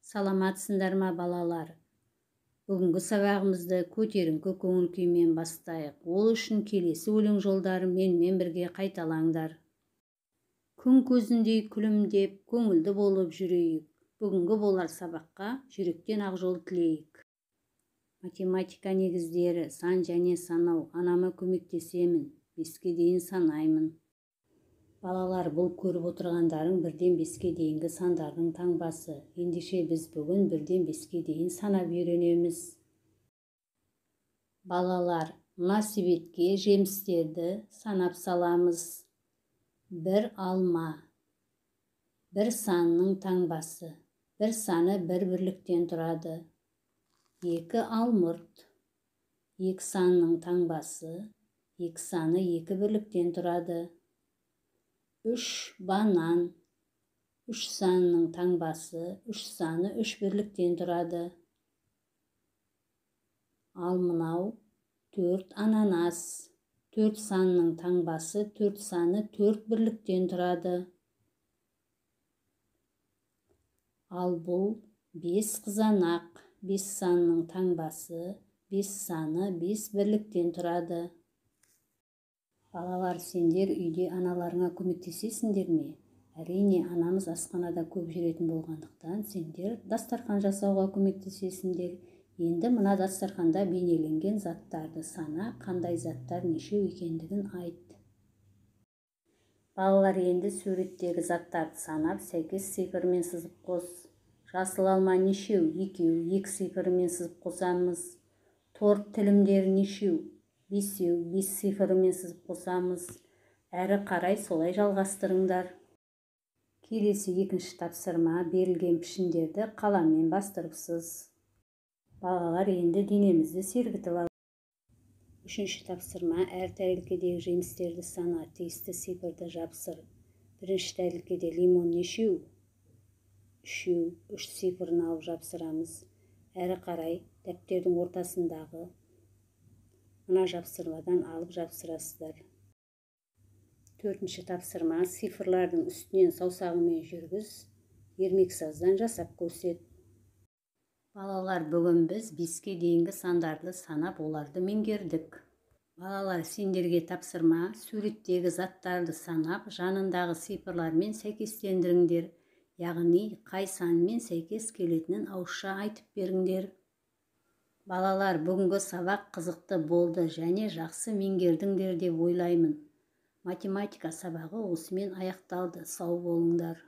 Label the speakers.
Speaker 1: Саламатсыңдар ма балалар? Бүгінгі сабағымызды көтеріңкі көңіл күймен бастайық. Ол үшін келесі өлең жолдарын менімен бірге қайталаңдар. Күн көзіндей күлімдеп, көңілді болып жүрейік. Бүгінгі болар сабаққа жүректен ақ жол тілейік. Математика негіздері, сан және санау. Анама көмектесемін. 5-ке дейін санаймын. Балалар, бұл көріп отырғандарың 1-ден 5-ке дейінгі сандардың таңбасы. Ендеше біз бүгін 1-ден 5-ке дейін санап үйренеміз. Балалар, мына себетке жемістерді санап саламыз. 1 алма. 1 санының таңбасы. 1 саны 1 бірліктен тұрады. 2 алмұрт. 2 санының таңбасы. 2 саны 2 бірліктен тұрады. 3 банан. 3 санының таңбасы. 3 саны 3 бірліктен тұрады. Ал мынау 4 ананас. 4 санының таңбасы. 4 саны 4 бірліктен тұрады. Ал бұл 5 қызанақ. 5 санының таңбасы. 5 саны 5 бірліктен тұрады. Балалар, сендер үйде аналарыңа көмектесесіңдер ме? Әрине, анамыз асханада көп жүретін болғандықтан, сендер дастархан жасауға көмектесесіңдер. Енді мына дастарханда бейнеленген заттарды сана, қандай заттар нешеу екендігін айт. Балалар, енді суреттегі заттарды санап, сәйкес цифрымен сызып қос. Жасыл алма нешеу? 2. 2 цифрымен сызып қосамыз. Торт тілімдері нешеу? 5-еу. 5 цифрымен сызып қосамыз. Әрі қарай солай жалғастырыңдар. Келесі екінші тапсырма, берілген пішіндерді қаламмен бастырыпсыз. Балалар, енді денемізді сергітіп ал. Үшінші тапсырма, әр тәрелкедегі жемістерді сана, тиісті цифрды жапсыр. Бірінші тәрелкеде лимон нешеу? 3-еу. 3 цифрын алып жапсырамыз. Әрі қарай дәптердің ортасындағы мына жапсырмадан алып жапсырасыздар. Төртінші тапсырма, цифрлардың үстінен саусағымен жүргіз, ермексаздан жасап көрсет. Балалар, бүгін біз 5-ке дейінгі сандарды санап, оларды меңгердік. Балалар, сендерге тапсырма, суреттегі заттарды санап, жанындағы цифрлармен сәйкестендіріңдер. Яғни, қай санмен сәйкес келетінін ауызша айтып беріңдер. Балалар, бүгінгі сабақ қызықты болды және жақсы меңгердіңдер деп ойлаймын. Математика сабағы осымен аяқталды. Сау болыңдар.